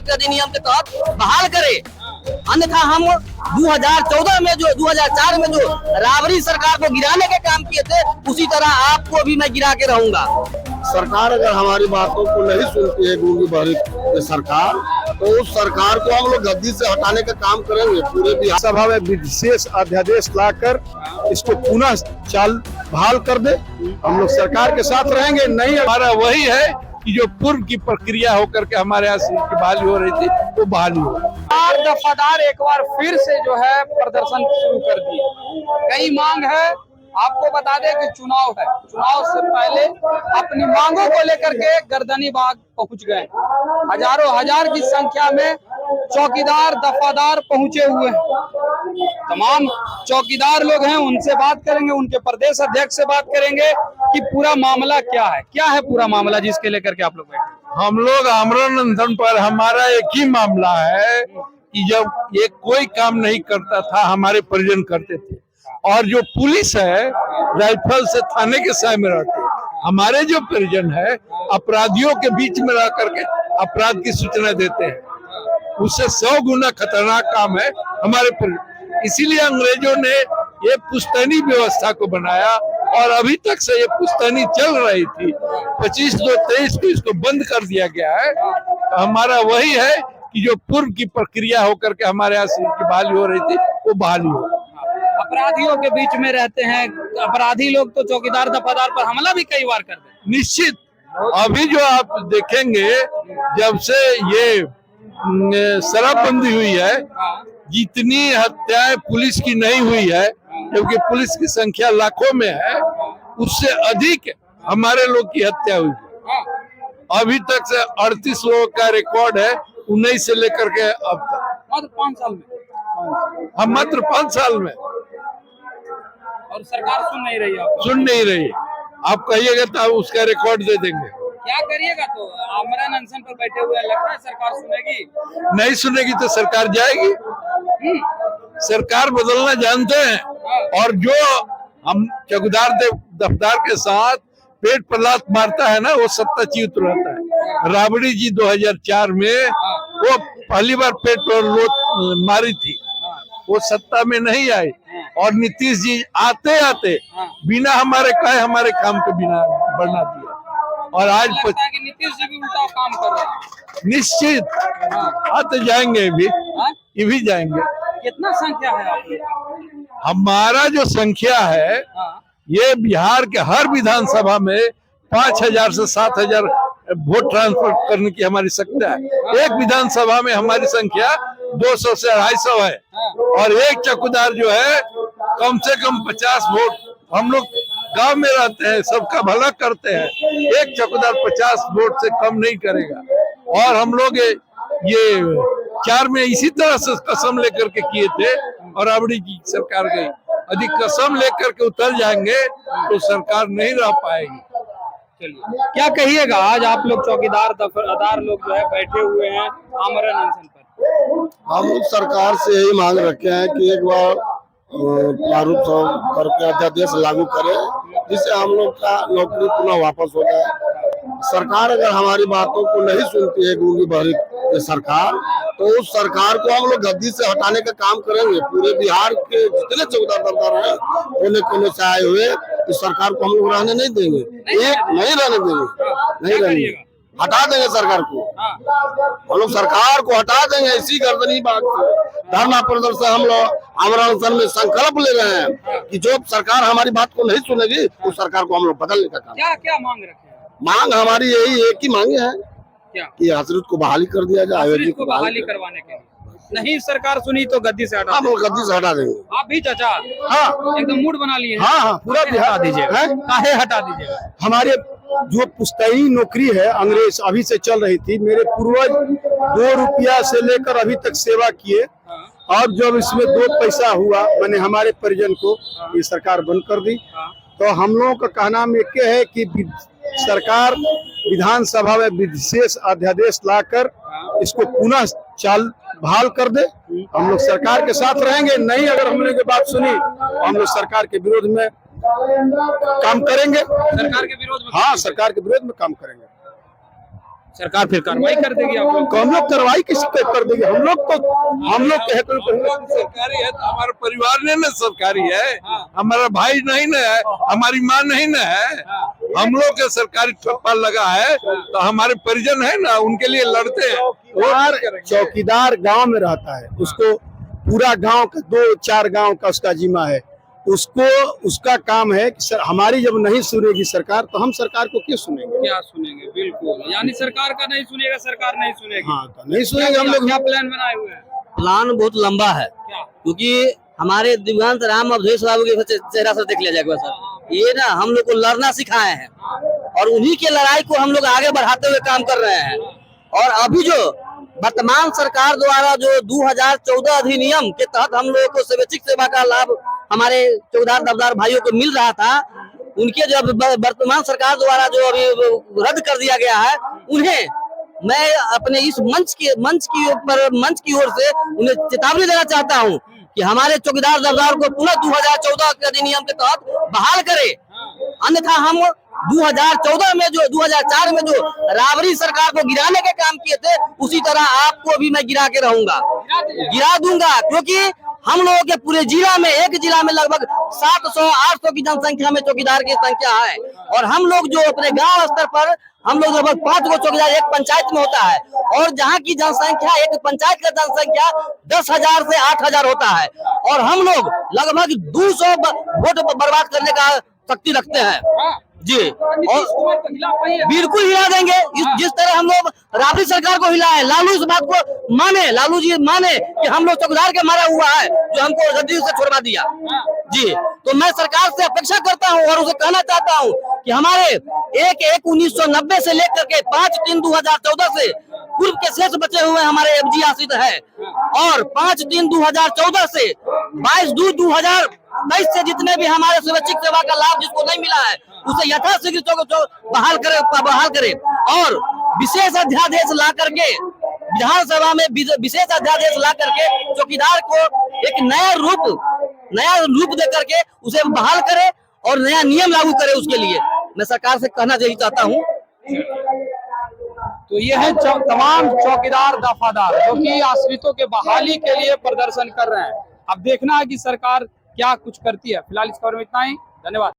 के अधिनियम के तहत बहाल करे। अन्यथा हम 2014 में जो 2004 में जो राबड़ी सरकार को गिराने के काम किए थे, उसी तरह आपको भी मैं गिरा के रहूंगा। सरकार अगर हमारी बातों को नहीं सुनती है, गूंगी बहरी सरकार, तो उस सरकार को हम लोग गद्दी से हटाने का काम करेंगे। पूरे बिहार सभा में विशेष अध्यादेश लाकर इसको पुनः चाल बहाल कर दे। हम लोग सरकार के साथ रहेंगे। नहीं, हमारा वही है कि जो पूर्व की प्रक्रिया होकर के हमारे यहाँ की बहाली हो रही थी, वो बहाली हो। दफादार एक बार फिर से जो है प्रदर्शन शुरू कर दिए। कई मांग है, आपको बता दें कि चुनाव है, चुनाव से पहले अपनी मांगों को लेकर के गर्दनी बाग पहुंच गए। हजारों हजार की संख्या में चौकीदार दफादार पहुंचे हुए हैं। तमाम चौकीदार लोग हैं, उनसे बात करेंगे, उनके प्रदेश अध्यक्ष से बात करेंगे कि पूरा मामला क्या है पूरा मामला जिसके लेकर के आप लोग बैठे। हम लोग आमरण अनशन पर, हमारा एक ही मामला है कि जब ये कोई काम नहीं करता था, हमारे परिजन करते थे, और जो पुलिस है राइफल से थाने के साय में रहते, हमारे जो परिजन है अपराधियों के बीच में रह करके अपराध की सूचना देते हैं, उससे 100 गुना खतरनाक काम है हमारे परिजन। इसीलिए अंग्रेजों ने ये पुश्तैनी व्यवस्था को बनाया, और अभी तक से ये पुश्तैनी चल रही थी। 25/2/23 को इसको बंद कर दिया गया है। हमारा वही है कि जो पूर्व की प्रक्रिया होकर के हमारे यहाँ की बहाली हो रही थी, वो बहाली हो। अपराधियों के बीच में रहते हैं, अपराधी लोग तो चौकीदार दफादार पर हमला भी कई बार करते हैं। निश्चित, अभी जो आप देखेंगे, जब से ये शराबबंदी हुई है, जितनी हत्याएं पुलिस की नहीं हुई है, जबकि पुलिस की संख्या लाखों में है, उससे अधिक हमारे लोग की हत्या हुई है। अभी तक से 38 लोगों का रिकॉर्ड है, 19 से लेकर के अब तक। मात्र 5 साल में, हम मात्र 5 साल में। और सरकार सुन नहीं रही है। सुन नहीं रही। आप कहिएगा तो उसका रिकॉर्ड दे देंगे। क्या करिएगा? तो आमरण अनशन पर बैठे हुए, लगता है सरकार सुनेगी? नहीं सुनेगी तो सरकार जाएगी। सरकार बदलना जानते हैं, और जो हम चौकीदार दफदार के साथ पेट पर लात मारता है ना, वो सत्ताच्युत रहता है। राबड़ी जी 2004 में वो पहली बार पेट पर लोट मारी थी, वो सत्ता में नहीं आई, और नीतीश जी आते आते बिना हमारे कहे हमारे काम को बिना बढ़ना दिया। और आज लगता है कि नीतीश जी भी उल्टा काम कर रहे हैं। निश्चित आते जाएंगे, ये भी जाएंगे। कितना संख्या है आप लोग? हमारा जो संख्या है, ये बिहार के हर विधानसभा में 5000 से 7000 वोट ट्रांसफर करने की हमारी शक्ति है। एक विधानसभा में हमारी संख्या 200 से 250 है, और एक चौकीदार जो है कम से कम 50 वोट। हम लोग गांव में रहते हैं, सबका भला करते हैं, एक चौकीदार 50 वोट से कम नहीं करेगा। और हम लोग ये 4 में इसी तरह से कसम लेकर के किए थे, और राबड़ी की सरकार गई। यदि कसम लेकर के उतर जाएंगे तो सरकार नहीं रह पाएगी। चलिए, क्या कहिएगा? आज आप लोग चौकीदार दफादार लोग जो है बैठे हुए हैं आमरण अनशन पर। हम लोग सरकार से यही मांग रखे हैं कि एक बार प्रारूप करके अध्यादेश लागू करे, जिससे हम लोग का नौकरी पुनः वापस हो जाए। सरकार अगर हमारी बातों को नहीं सुनती है, गूंगी बहरी सरकार, तो उस सरकार को हम लोग गद्दी से हटाने का काम करेंगे। पूरे बिहार के जितने चौकीदार दफदार हैं, कोने कोने से आए हुए, इस सरकार को हम लोग रहने नहीं देंगे। एक नहीं रहने देंगे, नहीं रहेंगे, हटा देंगे सरकार को। हम लोग सरकार को हटा देंगे। इसी गर्दनी बाग से धरना प्रदर्शन हम लोग आमरण अनशन में संकल्प ले रहे हैं कि जो सरकार हमारी बात को नहीं सुनेगी, उस सरकार को हम लोग बदलने का काम। क्या क्या मांग रखे हैं? मांग हमारी यही एक ही मांगे है क्या? कि हजरत को बहाली कर दिया जाए। हजरत को बहाली करवाने के लिए नहीं सरकार सुनी तो गद्दी से हटा, हम लोग गद्दी से हटा देंगे। आप भी चाचा? हाँ, एकदम मूड बना लिए। हाँ, पूरा हटा दीजिएगा। काहे हटा दीजिएगा? हमारे जो पुश्तैनी नौकरी है अंग्रेज अभी से चल रही थी, मेरे पूर्वज 2 रुपया से लेकर अभी तक सेवा किए, और जब इसमें 2 पैसा हुआ, मैंने हमारे परिजन को ये सरकार बंद कर दी। तो हम लोगों का कहना एक है कि सरकार विधानसभा में विशेष अध्यादेश लाकर इसको पुनः चाल बहाल कर दे। हम लोग सरकार के साथ रहेंगे। नहीं, अगर हम लोग की बात सुनी तो हम लोग सरकार के विरोध में काम करेंगे। सरकार के विरोध में? हाँ, सरकार के विरोध में काम करेंगे। सरकार फिर कार्रवाई कर देगी आप लोग? तो हम लोग कार्रवाई किस पे कर देंगे? हम लोग कहते सरकारी है तो हमारा परिवार नहीं ना सरकारी है, हमारा भाई नहीं ना है, हमारी माँ नहीं ना है, हम लोग के सरकारी ठप्पा लगा है तो हमारे परिजन है ना, उनके लिए लड़ते हैं। चौकीदार गांव में रहता है, उसको पूरा गांव का 2-4 गांव का उसका जिम्मा है, उसको उसका काम है कि सर हमारी जब नहीं सुनेगी सरकार तो हम सरकार को क्यों सुनेंगे? क्या सुनेंगे? बिल्कुल, यानी सरकार का नहीं सुनेगा, सरकार नहीं सुनेगी। हाँ, तो नहीं सुनेंगे हम लोग। क्या प्लान बनाए हुए हैं? प्लान बहुत लंबा है, क्या? क्योंकि हमारे दिवंगत राम अवधेश बाबू के चेहरा से देख लिया जाएगा सर। ये ना हम लोग को लड़ना सिखाए हैं और उन्हीं के लड़ाई को हम लोग आगे बढ़ाते हुए काम कर रहे हैं। और अभी जो वर्तमान सरकार द्वारा जो 2014 अधिनियम के तहत हम लोगों को स्वैच्छिक सेवा का लाभ हमारे चौकीदार दफ्तर भाइयों को मिल रहा था, उनके जब वर्तमान सरकार द्वारा जो अभी रद्द कर दिया गया है, उन्हें मैं अपने इस मंच की ओर से उन्हें चेतावनी देना चाहता हूं कि हमारे चौकीदार दफ्तर को पुनः 2014 के अधिनियम के तहत बहाल करे, अन्यथा हम 2014 में जो 2004 में जो राबरी सरकार को गिराने के काम किए थे, उसी तरह आपको भी मैं गिरा के रहूंगा, गिरा दूंगा। क्योंकि हम लोगों के पूरे जिला में, एक जिला में लगभग 700-800 की जनसंख्या में चौकीदार की संख्या है, और हम लोग जो अपने गांव स्तर पर हम लोग लगभग 5 गो चौकीदार एक पंचायत में होता है, और जहां की जनसंख्या एक पंचायत का जनसंख्या 10,000 से 8,000 होता है, और हम लोग लगभग 200 वोट बर्बाद करने का शक्ति रखते हैं जी। और बिल्कुल हिला देंगे, जिस तरह हम लोग राबड़ी सरकार को हिलाए, लालू इस बात को माने, लालू जी माने कि हम लोग चौकीदार के मारा हुआ है जो हमको गद्दी से छोड़वा दिया जी। तो मैं सरकार से अपेक्षा करता हूं और उसे कहना चाहता हूं कि हमारे 1/1/1990 से लेकर के 5/3/2014 से पूर्व के शेष बचे हुए हमारे एफजी आश्रित है, और 5/3/2014 से 22/2/2023 से जितने भी हमारे स्वैच्छिक सेवा का लाभ जिसको नहीं मिला है, उसे यथाशीघ्र बहाल करे और विशेष अध्यादेश ला करके विधानसभा में विशेष अध्यादेश ला करके चौकीदार को एक नया रूप दे करके उसे बहाल करे और नया नियम लागू करे। उसके लिए मैं सरकार से कहना यही चाहता हूँ। तो ये है तमाम चौकीदार दफादार जो कि आश्रितों के बहाली के लिए प्रदर्शन कर रहे हैं। अब देखना है कि सरकार क्या कुछ करती है। फिलहाल इस खबर में इतना ही, धन्यवाद।